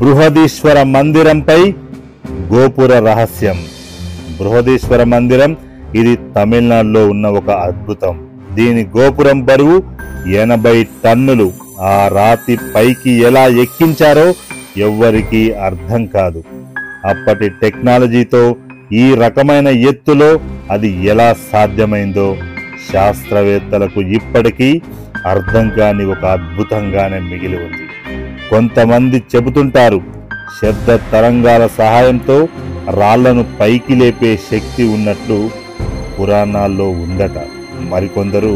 బృహదీశ్వర మందిరంపై గోపుర రహస్యం. బృహదీశ్వర మందిరం ఇది తమిళనాడులో ఉన్న ఒక అద్భుతం. దీని గోపురం బరువు 80 టన్నులు. ఆ రాతి పైకి ఎలా ఎక్కించారో ఎవ్వరికీ అర్థం కాదు. అప్పటి టెక్నాలజీతో ఈ రకమైన ఎత్తులో అది ఎలా సాధ్యమైందో శాస్త్రవేత్తలకు ఇప్పటికీ అర్థం కాని ఒక అద్భుతంగానే మిగిలి ఉంది. కొంతమంది చెబుతుంటారు శబ్ద తరంగాల సహాయంతో రాళ్లను పైకి లేపే శక్తి ఉన్నట్లు పురాణాల్లో ఉందట. మరికొందరు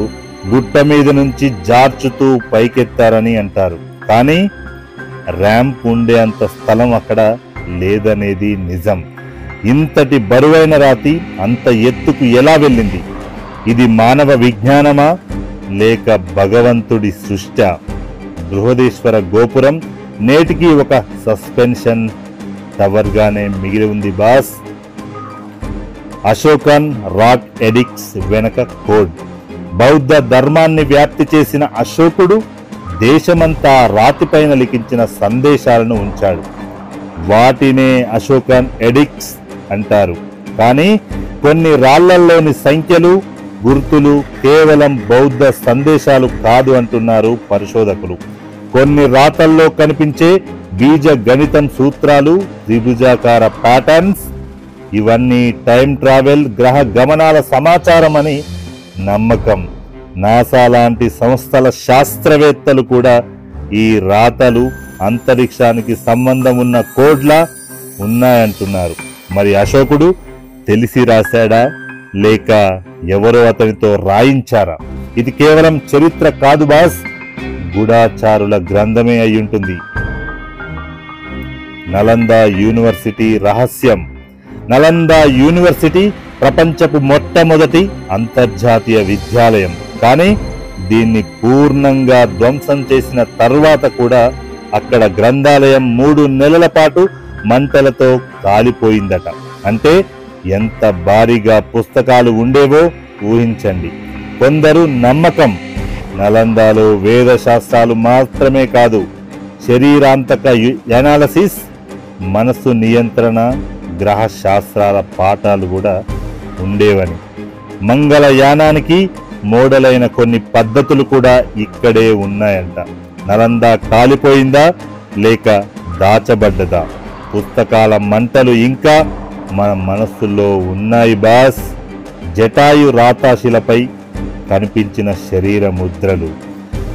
గుట్ట మీద నుంచి జార్చుతూ పైకెత్తారని అంటారు. కానీ ర్యాంప్ ఉండే అంత స్థలం అక్కడ లేదనేది నిజం. ఇంతటి బరువైన రాతి అంత ఎత్తుకు ఎలా వెళ్ళింది? ఇది మానవ విజ్ఞానమా లేక భగవంతుడి సృష్టి? బృహదీశ్వర గోపురం నేటికి ఒక సస్పెన్షన్ టవర్ గానే మిగిలి ఉంది బాస్. అశోకన్ రాక్ ఎడిక్ట్స్ వెనక కోడ్. బౌద్ధ ధర్మాన్ని వ్యాప్తి చేసిన అశోకుడు దేశమంతా రాతిపైన లిఖించిన సందేశాలను ఉంచాడు. వాటినే అశోకన్ ఎడిక్ట్స్ అంటారు. కానీ కొన్ని రాళ్లలోని సంఖ్యలు గుర్తులు కేవలం బౌద్ధ సందేశాలు కాదు అంటున్నారు పరిశోధకులు. కొన్ని రాతల్లో కనిపించే బీజ గణితం సూత్రాలు, త్రిభుజాకార ప్యాటర్న్స్ ఇవన్నీ టైం ట్రావెల్, గ్రహ గమనాల సమాచారం అని నమ్మకం. నాసా లాంటి సంస్థల శాస్త్రవేత్తలు కూడా ఈ రాతలు అంతరిక్షానికి సంబంధం ఉన్న కోడ్లా ఉన్నాయంటున్నారు. మరి అశోకుడు తెలిసి రాశాడా లేక ఎవరో అతనితో రాయించారా? ఇది కేవలం చరిత్ర కాదు బాస్, గూఢాచారుల గ్రంథమే అయ్యుంటుంది. నలంద యూనివర్సిటీ రహస్యం. నలంద యూనివర్సిటీ ప్రపంచపు మొట్టమొదటి అంతర్జాతీయ విద్యాలయం. కానీ దీన్ని పూర్ణంగా ధ్వంసం చేసిన తర్వాత కూడా అక్కడ గ్రంథాలయం 3 నెలల పాటు మంటలతో కాలిపోయిందట. అంటే ఎంత భారీగా పుస్తకాలు ఉండేవో ఊహించండి. కొందరు నమ్మకం నలందాలో వేద శాస్త్రాలు మాత్రమే కాదు, శరీరాంతక ఎనాలసిస్, మనస్సు నియంత్రణ, గ్రహ శాస్త్రాల పాఠాలు కూడా ఉండేవని. మంగళయానానికి మోడలైన కొన్ని పద్ధతులు కూడా ఇక్కడే ఉన్నాయంట. నలంద కాలిపోయిందా లేక దాచబడ్డదా? పుస్తకాల మంటలు ఇంకా మన మనస్సులో ఉన్నాయి బాస్. జటాయు రాతాశిలపై కనిపించిన శరీర ముద్రలు.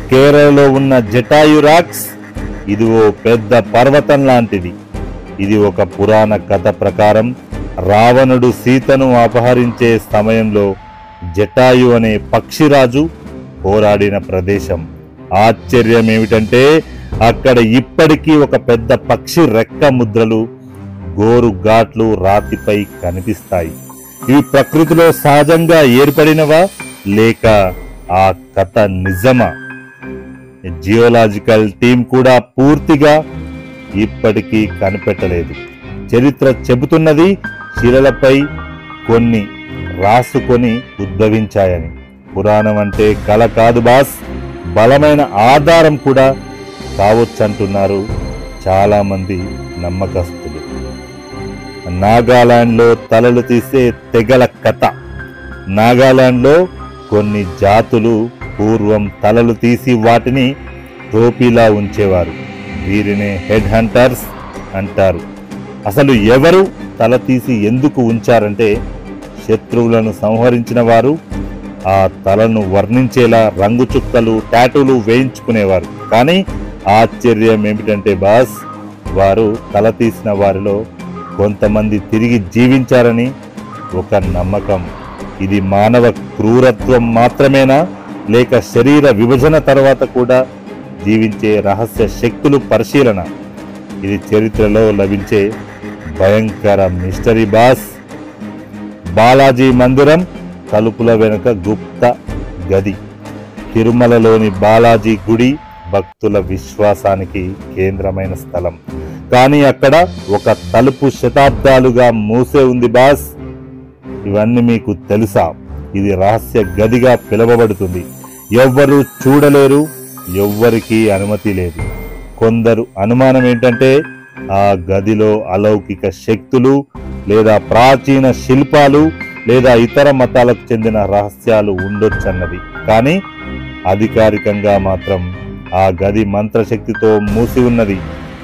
కేరళలో ఉన్న జటాయు రాక్స్ ఇది ఓ పెద్ద పర్వతం లాంటిది. ఇది ఒక పురాణ కథ ప్రకారం రావణుడు సీతను అపహరించే సమయంలో జటాయు అనే పక్షిరాజు పోరాడిన ప్రదేశం. ఆశ్చర్యం ఏమిటంటే అక్కడ ఇప్పటికీ ఒక పెద్ద పక్షి రెక్క ముద్రలు, గోరు ఘాట్లు రాతిపై కనిపిస్తాయి. ఇవి ప్రకృతిలో సహజంగా ఏర్పడినవా లేక ఆ కథ నిజమా? జియోలాజికల్ టీం కూడా పూర్తిగా ఇప్పటికీ కనిపెట్టలేదు. చరిత్ర చెబుతున్నది శిలలపై కొన్ని రాసుకొని ఉద్భవించాయని. పురాణం అంటే కళ కాదు బాస్, బలమైన ఆధారం కూడా కావచ్చంటున్నారు చాలా మంది నమ్మకస్తులు. నాగాలాండ్లో తలలు తీసే తెగల కథ. నాగాలాండ్లో కొన్ని జాతులు పూర్వం తలలు తీసి వాటిని టోపీలా ఉంచేవారు. వీరినే హెడ్ హంటర్స్ అంటారు. అసలు ఎవరు తల తీసి ఎందుకు ఉంచారంటే శత్రువులను సంహరించిన వారు ఆ తలను వర్ణించేలా రంగు చుక్కలు, టాటూలు వేయించుకునేవారు. కానీ ఆశ్చర్యం ఏమిటంటే బాస్, వారు తల తీసిన వారిలో కొంతమంది తిరిగి జీవించారని ఒక నమ్మకం. ఇది మానవ క్రూరత్వం మాత్రమేనా లేక శరీర విభజన తర్వాత కూడా జీవించే రహస్య శక్తులు పరిశీలన? ఇది చరిత్రలో లభించే భయంకర మిస్టరీ బాస్. బాలాజీ మందిరం తలుపుల వెనుక గుప్త గది. తిరుమలలోని బాలాజీ గుడి భక్తుల విశ్వాసానికి కేంద్రమైన స్థలం. కానీ అక్కడ ఒక తలుపు శతాబ్దాలుగా మూసే ఉంది బాస్. ఇవన్నీ మీకు తెలుసా? ఇది రహస్య గదిగా పిలువబడుతుంది. ఎవ్వరూ చూడలేరు, ఎవ్వరికీ అనుమతి లేదు. కొందరు అనుమానం ఏంటంటే ఆ గదిలో అలౌకిక శక్తులు లేదా ప్రాచీన శిల్పాలు లేదా ఇతర మతాలకు చెందిన రహస్యాలు ఉండొచ్చన్నది. కానీ అధికారికంగా మాత్రం ఆ గది మంత్రశక్తితో మూసి ఉన్నది.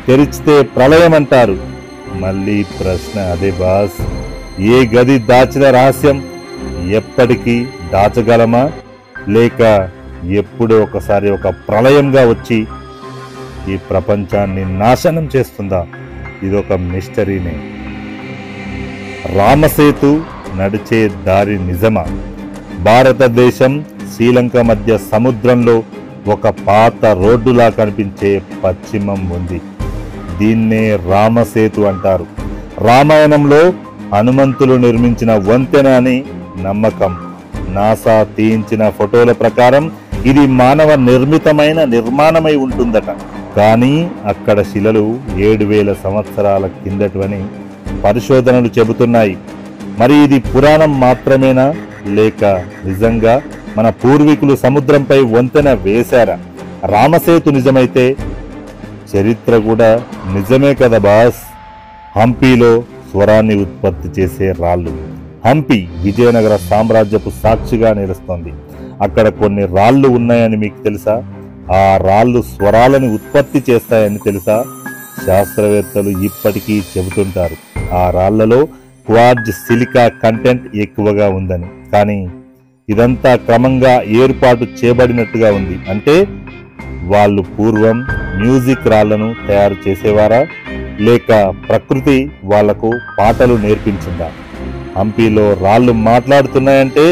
తెరిచితే ప్రళయం అంటారు. మళ్ళీ ప్రశ్న అదే బాస్, ఏ గది దాచిన రహస్యం ఎప్పటికీ దాచగలమా, లేక ఎప్పుడో ఒకసారి ఒక ప్రళయంగా వచ్చి ఈ ప్రపంచాన్ని నాశనం చేస్తుందా? ఇదొక మిస్టరీనే. రామసేతు నడిచే దారి నిజమా? భారతదేశం శ్రీలంక మధ్య సముద్రంలో ఒక పాత రోడ్డులా కనిపించే పశ్చిమం ఉంది. దీన్నే రామసేతు అంటారు. రామాయణంలో హనుమంతులు నిర్మించిన వంతెన అని నమ్మకం. నాసా తీయించిన ఫోటోల ప్రకారం ఇది మానవ నిర్మితమైన నిర్మాణమై ఉంటుందట. కానీ అక్కడ శిలలు 7000 సంవత్సరాల కిందటివని పరిశోధనలు చెబుతున్నాయి. మరి ఇది పురాణం మాత్రమేనా, లేక నిజంగా మన పూర్వీకులు సముద్రంపై వంతెన వేశారా? రామసేతు నిజమైతే చరిత్ర కూడా నిజమే కదా బాస్. హంపీలో స్వరాన్ని ఉత్పత్తి చేసే రాళ్ళు. హంపి విజయనగర సామ్రాజ్యపు సాక్షిగా నిలుస్తోంది. అక్కడ కొన్ని రాళ్ళు ఉన్నాయని మీకు తెలుసా? ఆ రాళ్ళు స్వరాలను ఉత్పత్తి చేస్తాయని తెలుసా? శాస్త్రవేత్తలు ఇప్పటికీ చెబుతుంటారు ఆ రాళ్లలో క్వార్ట్జ్ సిలికా కంటెంట్ ఎక్కువగా ఉందని. కానీ ఇదంతా క్రమంగా ఏర్పాటు చేయబడినట్టుగా ఉంది. అంటే వాళ్ళు పూర్వం మ్యూజిక్ రాళ్లను తయారు చేసేవారా, లేక ప్రకృతి వాళ్లకు పాటలు నేర్పించిందా? హంపీలో రాళ్ళు మాట్లాడుతున్నాయంటే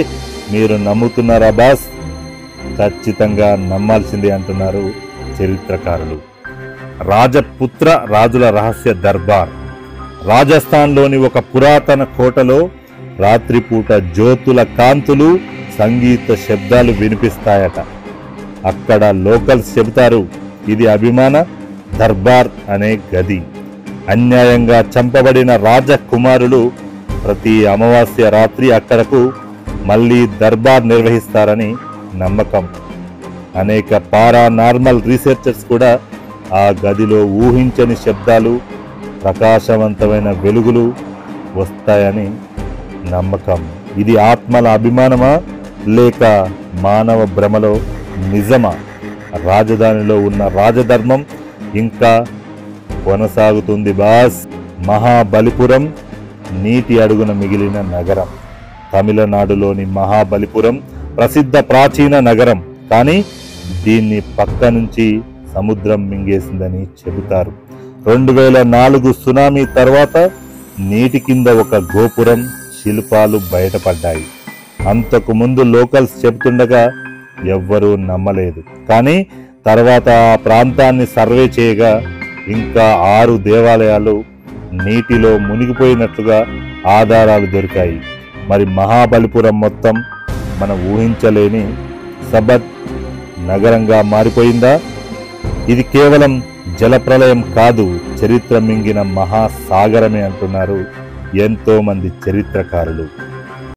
మీరు నమ్ముతున్నారా బాస్? ఖచ్చితంగా నమ్మాల్సిందే అంటున్నారు చరిత్రకారులు. రాజపుత్ర రాజుల రహస్య దర్బార్. రాజస్థాన్లోని ఒక పురాతన కోటలో రాత్రిపూట జ్యోతుల కాంతులు, సంగీత శబ్దాలు వినిపిస్తాయట. అక్కడ లోకల్స్ చెబుతారు ఇది అభిమాన దర్బార్ అనే గది. అన్యాయంగా చంపబడిన రాజకుమారులు ప్రతి అమావాస్య రాత్రి అక్కడకు మళ్ళీ దర్బార్ నిర్వహిస్తారని నమ్మకం. అనేక పారానార్మల్ రీసెర్చర్స్ కూడా ఆ గదిలో ఊహించని శబ్దాలు, ప్రకాశవంతమైన వెలుగులు వస్తాయని నమ్మకం. ఇది ఆత్మల అభిమానమా, లేక మానవ భ్రమలో నిజమా? రాజధానిలో ఉన్న రాజధర్మం ఇంకా కొనసాగుతుంది బాస్. మహాబలిపురం నీటి అడుగున మిగిలిన నగరం. తమిళనాడులోని మహాబలిపురం ప్రసిద్ధ ప్రాచీన నగరం. కానీ దీన్ని పక్క నుంచి సముద్రం మింగేసిందని చెబుతారు. 2004 సునామీ తర్వాత నీటి కింద ఒక గోపురం, శిల్పాలు బయటపడ్డాయి. అంతకు ముందు లోకల్స్ చెబుతుండగా ఎవ్వరూ నమ్మలేదు. కానీ తర్వాత ఆ ప్రాంతాన్ని సర్వే చేయగా ఇంకా 6 దేవాలయాలు నీటిలో మునిగిపోయినట్లుగా ఆధారాలు దొరికాయి. మరి మహాబలిపురం మొత్తం మనం ఊహించలేని సబత్ నగరంగా మారిపోయిందా? ఇది కేవలం జలప్రలయం కాదు, చరిత్ర మింగిన మహాసాగరమే అంటున్నారు ఎంతో మంది చరిత్రకారులు.